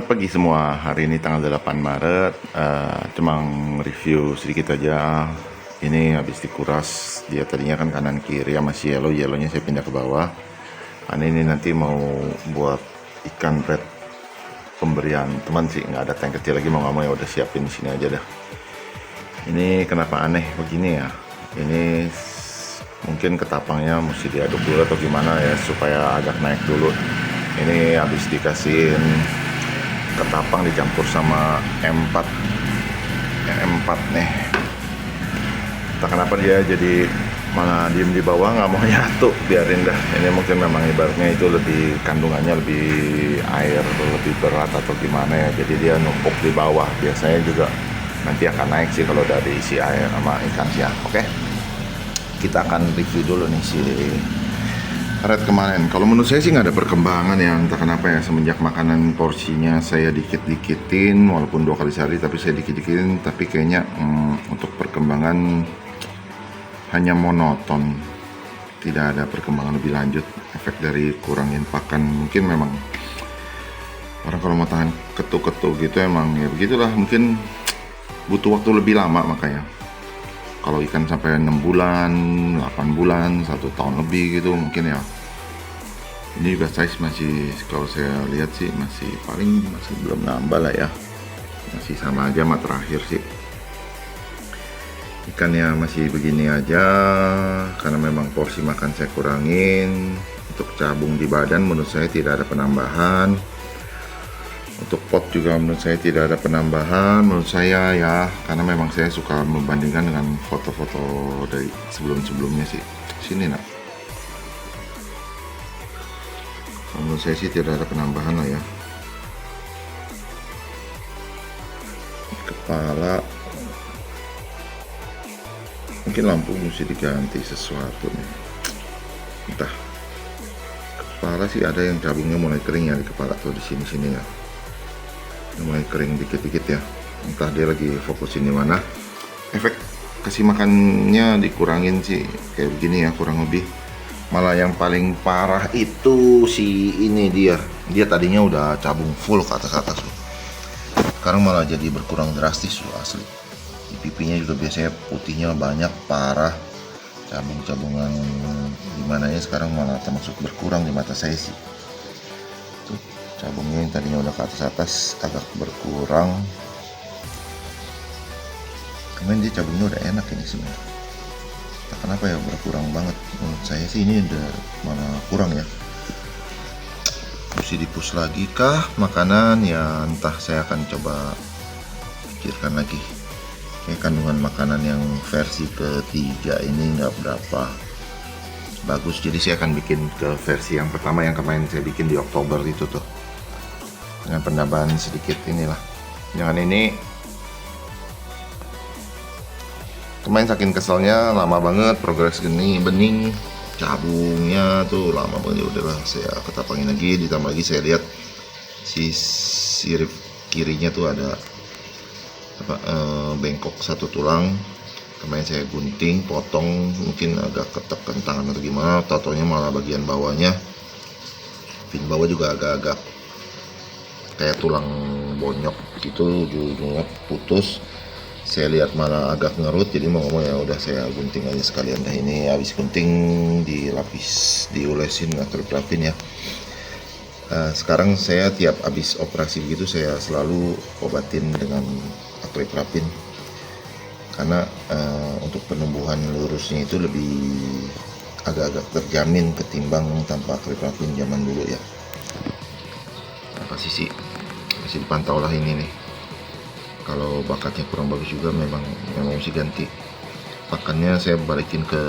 Selamat pagi semua. Hari ini tanggal 8 Maret. Cuma review sedikit aja. Ini habis dikuras. Dia tadinya kan kanan kiri ya masih yellow. Yellownya saya pindah ke bawah. Ini nanti mau buat ikan red pemberian teman sih. Nggak ada tank kecil lagi, mau nggak mau ya udah siapin di sini aja dah. Ini kenapa aneh begini ya? Ini mungkin ketapangnya mesti diaduk dulu atau gimana ya supaya agak naik dulu. Ini habis dikasihin ketapang dicampur sama M4 nih, entah kenapa dia jadi malah diem di bawah, nggak mau nyatu. Biarin dah, ini mungkin memang ibaratnya itu lebih kandungannya lebih air, lebih berat atau gimana ya, jadi dia numpuk di bawah. Biasanya juga nanti akan naik sih kalau udah diisi air sama ikan siang. Oke, kita akan review dulu nih si red kemarin. Kalau menurut saya sih nggak ada perkembangan ya, entah kenapa ya, semenjak makanan porsinya saya dikit-dikitin, walaupun 2 kali sehari tapi saya dikit-dikitin, tapi kayaknya untuk perkembangan hanya monoton, tidak ada perkembangan lebih lanjut. Efek dari kurangin pakan, mungkin memang orang kalau mau tahan ketuk-ketuk gitu emang ya begitulah, mungkin butuh waktu lebih lama. Makanya kalau ikan sampai 6 bulan, 8 bulan, 1 tahun lebih gitu mungkin ya. Ini juga size masih, kalau saya lihat sih masih belum nambah lah ya. Masih sama aja sama terakhir sih. Ikannya masih begini aja karena memang porsi makan saya kurangin. Untuk cabung di badan menurut saya tidak ada penambahan. Untuk pot juga menurut saya tidak ada penambahan, menurut saya ya, karena memang saya suka membandingkan dengan foto-foto dari sebelum-sebelumnya sih. Sini nak, menurut saya sih tidak ada penambahan lah ya. Kepala mungkin lampu mesti diganti sesuatu nih, entah. Kepala sih ada yang cabungnya mulai kering ya di kepala tuh, di sini-sini ya mulai kering dikit-dikit ya, entah dia lagi fokusin di mana. Efek kasih makannya dikurangin sih kayak begini ya, kurang lebih. Malah yang paling parah itu si ini, dia tadinya udah cabung full ke atas loh. Sekarang malah jadi berkurang drastis loh asli. Di pipinya juga biasanya putihnya banyak parah, cabung-cabungan gimana ya, sekarang malah termasuk berkurang di mata saya sih. Tuh, cabungnya yang tadinya udah ke atas agak berkurang. Kemarin dia cabungnya udah enak ini sebenarnya, entah kenapa ya berkurang banget. Menurut saya sih ini udah malah kurang ya. Mesti dipus lagi kah makanan ya, entah, saya akan coba pikirkan lagi. Kayak kandungan makanan yang versi ketiga ini nggak berapa bagus, jadi saya akan bikin ke versi yang pertama yang kemarin saya bikin di Oktober itu tuh, dengan penambahan sedikit inilah. Jangan ini, kemarin saking keselnya lama banget progres gini bening cabungnya tuh, lama banget. Ya udahlah, saya ketapangin lagi, ditambah lagi saya lihat si sirip kirinya tuh ada bengkok 1 tulang. Kemarin saya gunting, potong, mungkin agak ketek kentangan atau gimana, tatonya malah bagian bawahnya, fin bawah juga agak-agak kayak tulang bonyok gitu, ujung-ujungnya putus. Saya lihat malah agak ngerut, jadi mau ngomong ya udah saya gunting aja sekalian dah. Ini habis gunting dilapis, diolesin acrylic ya. Sekarang saya tiap habis operasi begitu saya selalu obatin dengan acrylic, karena untuk penumbuhan lurusnya itu lebih agak-agak terjamin ketimbang tanpa acrylic zaman dulu ya. Masih dipantau lah ini nih. Kalau bakatnya kurang bagus juga memang mesti ganti pakannya. Saya balikin ke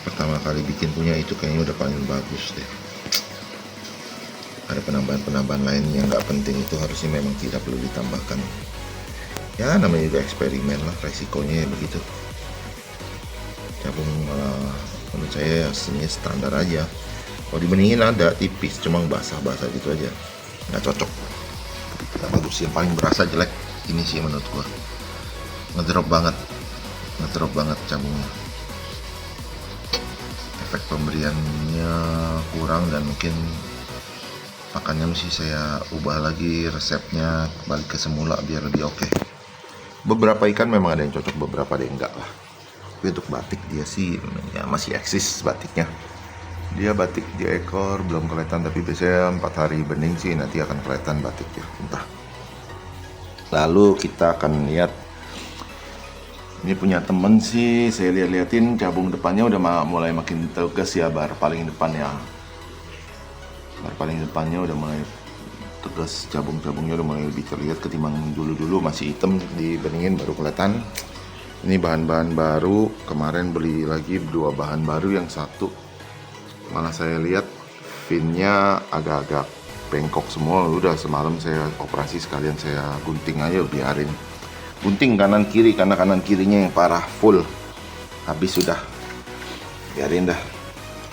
pertama kali bikin punya itu, kayaknya udah paling bagus deh. Ada penambahan lain yang nggak penting itu harusnya memang tidak perlu ditambahkan ya, namanya juga eksperimen lah, resikonya ya begitu. Cabung malah menurut saya aslinya standar aja. Kalau dibeningin ada tipis, cuma basah-basah gitu aja, nggak cocok, nggak bagus. Yang paling berasa jelek ini sih menurut gua, ngedrop banget cabungnya. Efek pemberiannya kurang dan mungkin makanya mesti saya ubah lagi resepnya balik ke semula biar lebih oke. Beberapa ikan memang ada yang cocok, beberapa ada yang enggak lah. Tapi untuk batik dia sih ya masih eksis batiknya. Dia batik di ekor belum kelihatan, tapi biasanya 4 hari bening sih nanti akan kelihatan batiknya entah. Lalu kita akan lihat, ini punya temen sih, saya liatin cabung depannya udah mulai makin tegas ya, bar paling depannya udah mulai tegas, cabungnya udah mulai lebih terlihat ketimbang dulu masih hitam, dibeningin baru kelihatan. Ini bahan-bahan baru, kemarin beli lagi 2 bahan baru, yang satu malah saya lihat finnya agak-agak bengkok semua. Udah semalam saya operasi sekalian saya gunting aja, biarin gunting kanan kiri karena kanan kirinya yang parah full habis, sudah biarin dah,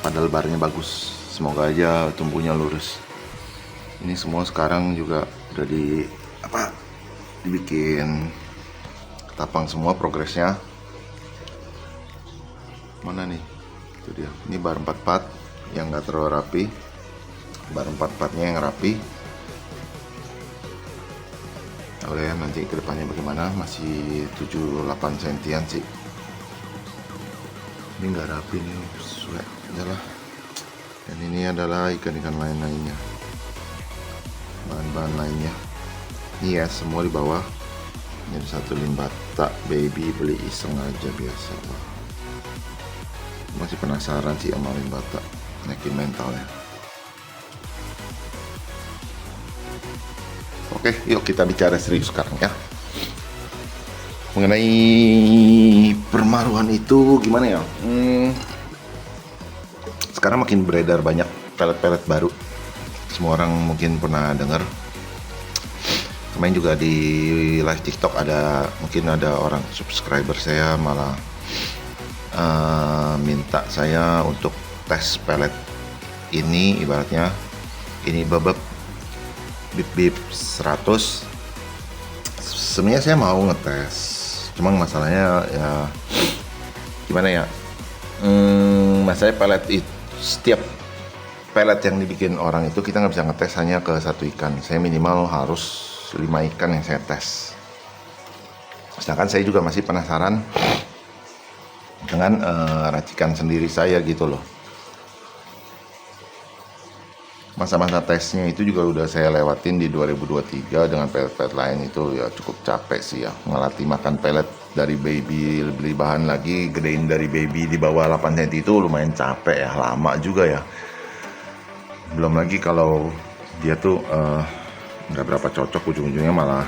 padahal barnya bagus. Semoga aja tumbuhnya lurus. Ini semua sekarang juga udah dibikin tapang semua progresnya. Mana nih, itu dia, ini bar 44 yang nggak terlalu rapi, bar 44 nya yang rapi. Oke, nanti kedepannya bagaimana, masih 7-8 sentian sih. Ini nggak rapi nih, sudah adalah. Dan ini adalah ikan-ikan lainnya, bahan-bahan lainnya. Ini ya semua di bawah. Ini ada satu limbata baby, beli iseng aja biasa. Masih penasaran sih sama limbata, naikin mentalnya. Oke, yuk kita bicara serius sekarang ya. Mengenai permaruhan itu gimana ya? Sekarang makin beredar banyak pelet-pelet baru. Semua orang mungkin pernah dengar. Kemarin juga di live TikTok mungkin ada orang subscriber saya malah minta saya untuk tes pelet ini, ibaratnya ini bebek bip 100. Sebenarnya saya mau ngetes, cuma masalahnya ya gimana ya, masalahnya pelet itu, setiap pelet yang dibikin orang itu kita nggak bisa ngetes hanya ke satu ikan. Saya minimal harus 5 ikan yang saya tes. Sedangkan saya juga masih penasaran dengan racikan sendiri saya gitu loh. Masa-masa tesnya itu juga udah saya lewatin di 2023 dengan pelet-pelet lain. Itu ya cukup capek sih ya, ngelatih makan pelet dari baby, beli bahan lagi, gedein dari baby di bawah 8 cm itu lumayan capek ya, lama juga ya. Belum lagi kalau dia tuh nggak berapa cocok, ujung-ujungnya malah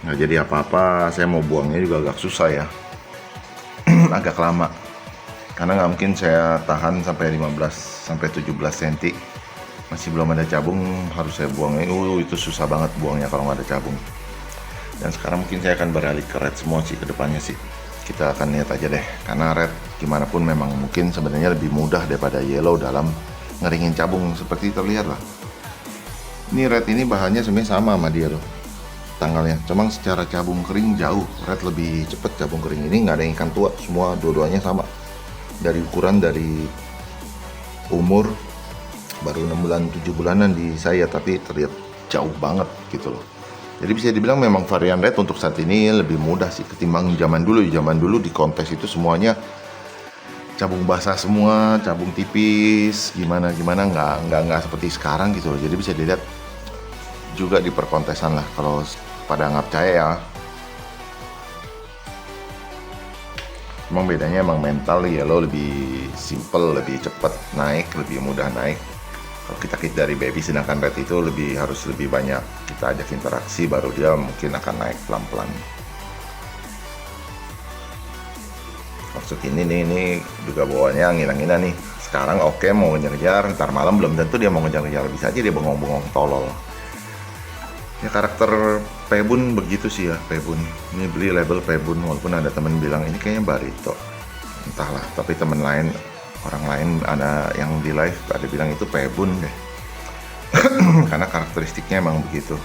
nggak jadi apa-apa. Saya mau buangnya juga agak susah ya. Agak lama karena nggak mungkin saya tahan sampai 15-17 cm masih belum ada cabung, harus saya buangnya. Itu susah banget buangnya kalau nggak ada cabung. Dan sekarang mungkin saya akan beralih ke red semua sih kedepannya sih. Kita akan lihat aja deh, karena red gimana pun memang mungkin sebenarnya lebih mudah daripada yellow dalam ngeringin cabung, seperti terlihat lah. Ini red ini bahannya sebenarnya sama sama dia loh, tanggalnya, cuma secara cabung kering jauh red lebih cepet cabung kering. Ini nggak ada ikan tua, semua dua-duanya sama dari ukuran, dari umur baru 6 bulan 7 bulanan di saya, tapi terlihat jauh banget gitu loh. Jadi bisa dibilang memang varian red untuk saat ini lebih mudah sih ketimbang zaman dulu. Zaman dulu di kontes itu semuanya cabung basah semua, cabung tipis, gimana nggak seperti sekarang gitu loh. Jadi bisa dilihat juga di perkontesan lah, kalau pada nggak percaya ya. Emang bedanya emang mental, yellow lebih simple, lebih cepat naik, lebih mudah naik. Kalau kita dari baby, sedangkan red itu harus lebih banyak kita ajak interaksi, baru dia mungkin akan naik pelan-pelan. Maksud ini juga bawaannya angin-anginan nih. Sekarang oke, mau ngejar-ngejar, ntar malam belum tentu dia mau ngejar-ngejar, bisa aja dia bengong-bengong tolol. Ya karakter Pebun begitu sih ya, Pebun. Ini beli label Pebun, walaupun ada temen bilang ini kayaknya Barito. Entahlah, tapi temen lain, orang lain ada yang di live ada bilang itu Pebun deh. Karena karakteristiknya emang begitu.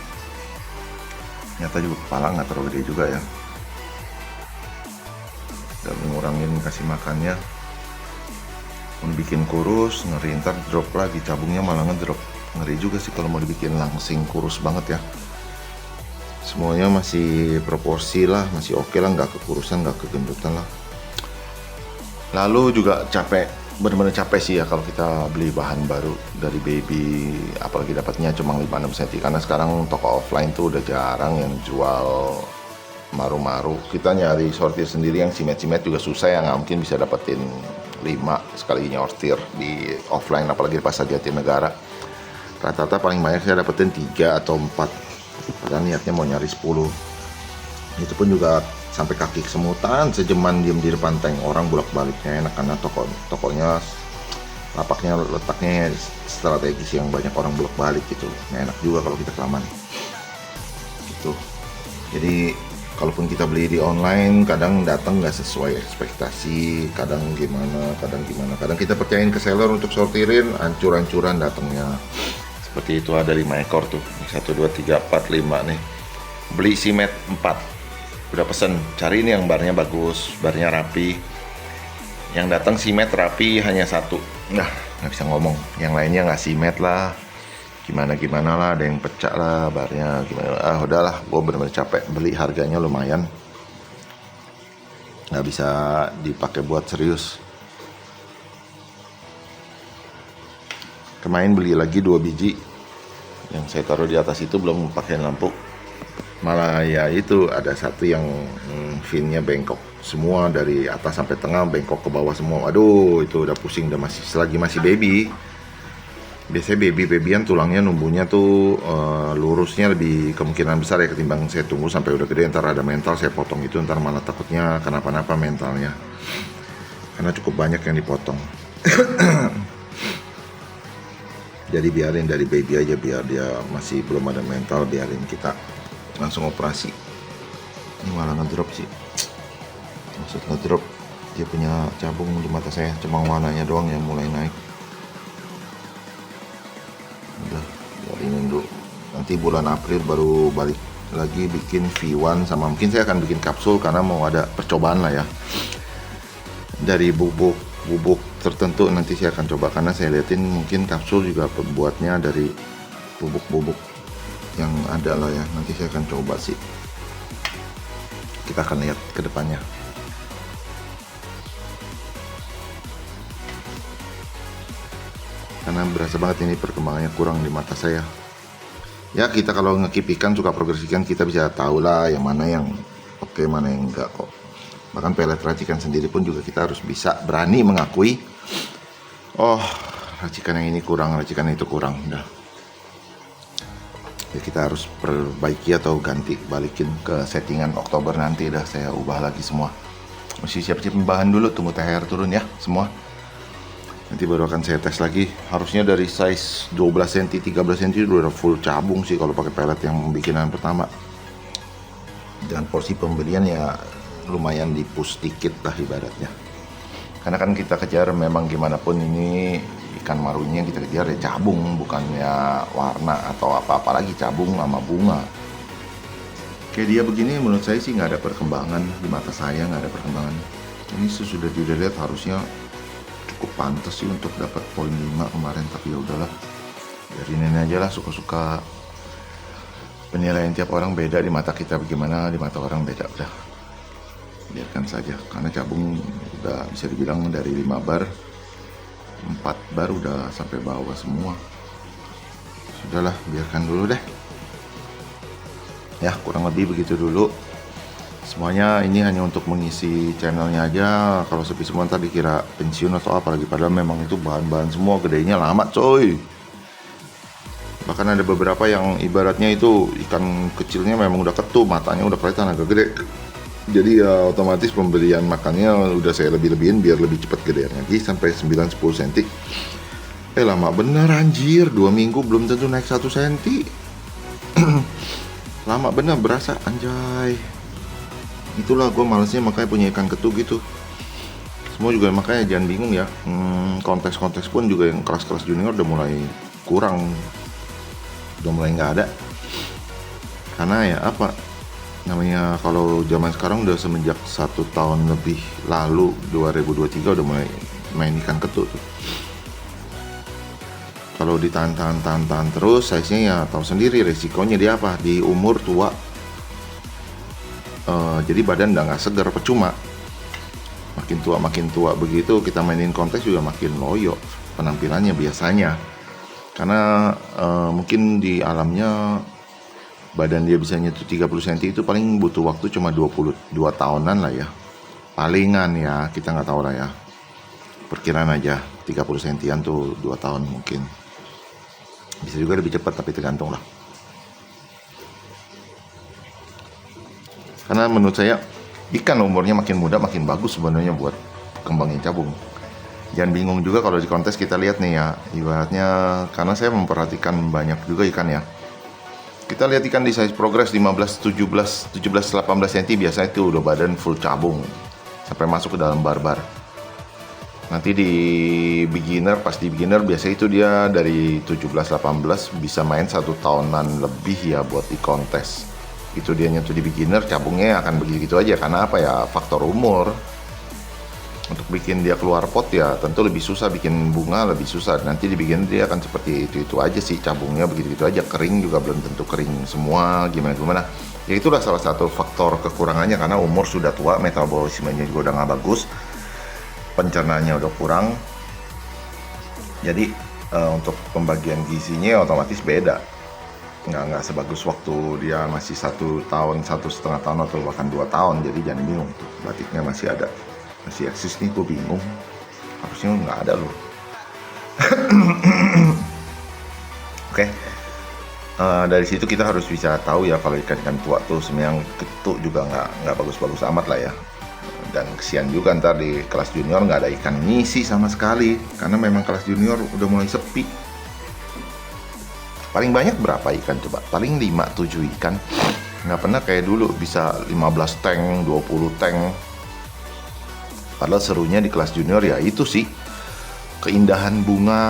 Nyata juga kepala nggak terlalu gede juga ya. Dan ngurangin kasih makannya, pun bikin kurus, ngeri ntar drop lagi cabungnya, malah ngedrop. ngeri juga sih kalau mau dibikin langsing kurus banget ya. Semuanya masih proporsi lah, masih oke lah, nggak kekurusan, nggak kegendutan lah. Lalu juga capek, bener-bener capek sih ya kalau kita beli bahan baru dari baby, apalagi dapatnya cuma 5-6 cm, karena sekarang toko offline tuh udah jarang yang jual maru-maru. Kita nyari sortir sendiri yang simet-simet juga susah ya, nggak mungkin bisa dapetin 5 sekali nyortir di offline, apalagi di pasar Jatinegara. Rata-rata paling banyak saya dapetin 3 atau 4, padahal niatnya mau nyari 10. Itu pun juga sampai kaki kesemutan, sejaman diem di depan tank, orang bolak-baliknya enak karena tokonya lapaknya letaknya strategis yang banyak orang bolak-balik gitu. Nggak enak juga kalau kita kelamaan gitu. Jadi kalaupun kita beli di online, kadang datang nggak sesuai ekspektasi, kadang gimana, kadang kita percayain ke seller untuk sortirin, ancur-ancuran datangnya. Seperti itu, ada 5 ekor tuh, 1, 2, 3, 4, 5 nih. Beli simet 4, udah pesen, cari ini yang barnya bagus, barnya rapi. Yang datang simet rapi hanya 1. Nah, nggak bisa ngomong, yang lainnya nggak simet lah, gimana lah, ada yang pecah lah barnya, gimana. Udahlah, gue bener-bener capek beli, harganya lumayan, nggak bisa dipakai buat serius. Kemarin beli lagi 2 biji, yang saya taruh di atas itu belum pakai lampu, malah ya itu ada satu yang finnya bengkok semua, dari atas sampai tengah bengkok ke bawah semua. Aduh, itu udah pusing, udah selagi masih baby. Biasanya babyan tulangnya numbuhnya tuh lurusnya lebih kemungkinan besar ya ketimbang saya tunggu sampai udah gede, ntar ada mental saya potong itu, ntar malah takutnya kenapa-napa mentalnya, karena cukup banyak yang dipotong. Jadi biarin dari baby aja, biar dia masih belum ada mental, biarin kita langsung operasi. Ini malah ngedrop sih, maksud ngedrop, dia punya cabung di mata saya, cuma warnanya doang yang mulai naik. Udah, biarin dulu, nanti bulan April baru balik lagi bikin V1, sama mungkin saya akan bikin kapsul karena mau ada percobaan lah ya, dari bubuk tertentu. Nanti saya akan coba, karena saya liatin mungkin kapsul juga pembuatnya dari bubuk yang ada lah ya. Nanti saya akan coba sih, kita akan lihat ke depannya. Karena berasa banget ini perkembangannya kurang di mata saya. Ya kita kalau ngekip ikan, suka progres ikan, kita bisa tahu lah yang mana yang oke, mana yang enggak kok. Bahkan pelet racikan sendiri pun juga kita harus bisa berani mengakui, oh racikan yang ini kurang, racikan itu kurang. Udah, ya kita harus perbaiki atau ganti, balikin ke settingan Oktober nanti. Dah saya ubah lagi semua. Mesti siap-siap bahan dulu, tunggu THR turun ya semua. Nanti baru akan saya tes lagi. Harusnya dari size 12 cm, 13 cm udah full cabung sih kalau pakai pelet yang bikinan pertama. Dengan porsi pembelian ya lumayan dipus dikit lah ibaratnya, karena kan kita kejar memang gimana pun ini ikan marunya kita kejar ya cabung, bukannya warna atau apa-apa lagi, cabung sama bunga. Kayak dia begini menurut saya sih nggak ada perkembangan, di mata saya nggak ada perkembangan. Ini sesudah dilihat harusnya cukup pantas sih untuk dapat poin 5 kemarin, tapi ya udahlah, biarin aja lah, suka-suka. Penilaian tiap orang beda, di mata kita bagaimana, di mata orang beda, udah biarkan saja. Karena cabung udah bisa dibilang dari 5 bar, 4 bar udah sampai bawah semua. Sudahlah, biarkan dulu deh ya, kurang lebih begitu dulu semuanya. Ini hanya untuk mengisi channelnya aja. Kalau sepi semua ntar dikira pensiun atau apa lagi, padahal memang itu bahan-bahan semua, gedenya lama coy. Bahkan ada beberapa yang ibaratnya itu ikan kecilnya memang udah ketup, matanya udah kelihatan agak gede. Jadi ya otomatis pembelian makannya udah saya lebih-lebihin biar lebih cepat gedean lagi, sampai 9-10 cm. Lama bener anjir, 2 minggu belum tentu naik 1 cm. Lama bener berasa anjay. Itulah gue malesnya, makanya punya ikan ketu gitu. Semua juga makanya jangan bingung ya, kontes-kontes pun juga yang kelas-kelas junior udah mulai kurang, udah mulai nggak ada. Karena ya apa namanya, kalau zaman sekarang udah semenjak 1 tahun lebih lalu 2023 udah mulai main ikan ketu tuh. Kalau ditahan terus, size-nya ya tahu sendiri resikonya dia apa, di umur tua. Jadi badan udah nggak segar, percuma. Makin tua begitu kita mainin kontes juga makin loyo penampilannya biasanya. Karena mungkin di alamnya badan dia bisa nyentuh 30 cm itu paling butuh waktu cuma 22 tahunan lah ya. Palingan ya, kita nggak tahu lah ya. Perkiraan aja 30 cm tuh 2 tahun mungkin. Bisa juga lebih cepat tapi tergantung lah. Karena menurut saya ikan umurnya makin muda makin bagus sebenarnya buat kembangin cabung. Jangan bingung juga kalau di kontes kita lihat nih ya, ibaratnya karena saya memperhatikan banyak juga ikan ya. Kita lihat ikan di size progress 15, 17, 18 cm biasanya itu udah badan full cabung sampai masuk ke dalam barbar. Nanti di beginner, pas di beginner biasanya itu dia dari 17-18 bisa main 1 tahunan lebih ya buat di kontes. Itu dia nyentuh di beginner, cabungnya akan begitu aja. Karena apa ya, faktor umur. Untuk bikin dia keluar pot ya tentu lebih susah, bikin bunga lebih susah. Nanti di beginner dia akan seperti itu aja sih, cabungnya begitu aja. Kering juga belum tentu kering semua, gimana. Ya itulah salah satu faktor kekurangannya, karena umur sudah tua, metabolismenya juga udah nggak bagus, pencernaannya udah kurang. Jadi untuk pembagian gizinya otomatis beda, nggak sebagus waktu dia masih 1 tahun, 1,5 tahun atau bahkan 2 tahun. Jadi jangan bingung tuh, batiknya masih ada, masih eksis nih. Gue bingung, harusnya nggak ada loh. Oke. Dari situ kita harus bisa tahu ya kalau ikan tua tuh sebenarnya ketuk juga nggak bagus-bagus amat lah ya. Dan kesian juga ntar di kelas junior nggak ada ikan ngisi sama sekali, karena memang kelas junior udah mulai sepi. Paling banyak berapa ikan coba? Paling 5-7 ikan. Nggak pernah kayak dulu bisa 15 tank, 20 tank. Padahal serunya di kelas junior ya itu sih, keindahan bunga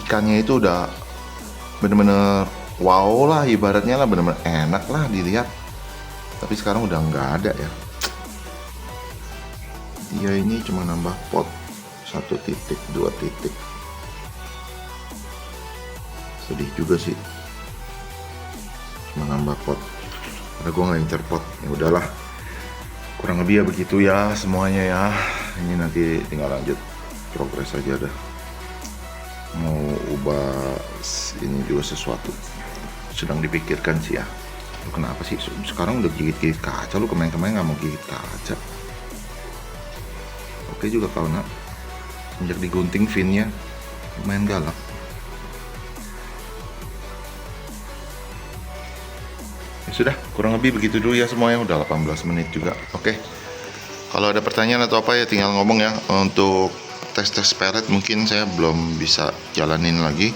ikannya itu udah bener-bener wow lah, ibaratnya lah bener-bener enak lah dilihat. Tapi sekarang udah nggak ada ya. Dia ini cuma nambah pot 1 titik, 2 titik. Sedih juga sih, cuma nambah pot. Karena gue nggak incer pot. Ya udahlah, kurang lebih ya begitu ya semuanya ya. Ini nanti tinggal lanjut progres aja dah. Mau ubah ini juga sesuatu sedang dipikirkan sih ya. Lu kenapa sih sekarang udah gigit kaca? Lu kemarin nggak mau gigit kaca. Oke juga kau nak, sejak digunting finnya lumayan galak. Ya sudah, kurang lebih begitu dulu ya semuanya. Udah 18 menit juga. Oke. Kalau ada pertanyaan atau apa ya tinggal ngomong ya. Untuk tes pelet mungkin saya belum bisa jalanin lagi.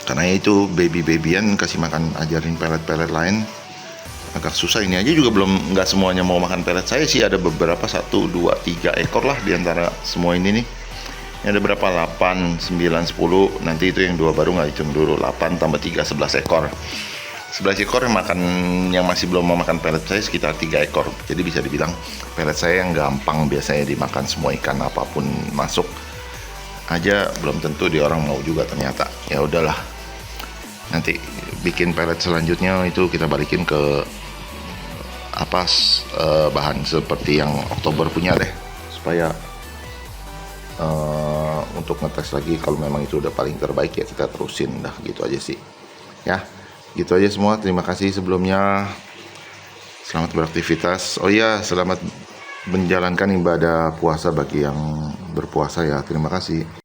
Karena itu baby-babyan, kasih makan, ajarin pelet lain agak susah. Ini aja juga belum, nggak semuanya mau makan pelet saya sih. Ada beberapa 1, 2, 3 ekor lah diantara semua ini nih. Ini ada berapa? 8, 9, 10. Nanti itu yang 2 baru nggak hitung dulu. 8 tambah 3, 11 ekor. 11 ekor yang masih belum mau makan pelet saya sekitar 3 ekor. Jadi bisa dibilang pelet saya yang gampang biasanya dimakan semua ikan apapun masuk aja, belum tentu dia orang mau juga ternyata. Ya udahlah. Nanti bikin pelet selanjutnya itu kita balikin ke bahan seperti yang Oktober punya deh, supaya untuk ngetes lagi. Kalau memang itu udah paling terbaik ya kita terusin dah, gitu aja sih ya. Gitu aja semua, terima kasih sebelumnya. Selamat beraktivitas. Oh iya, selamat menjalankan ibadah puasa bagi yang berpuasa ya. Terima kasih.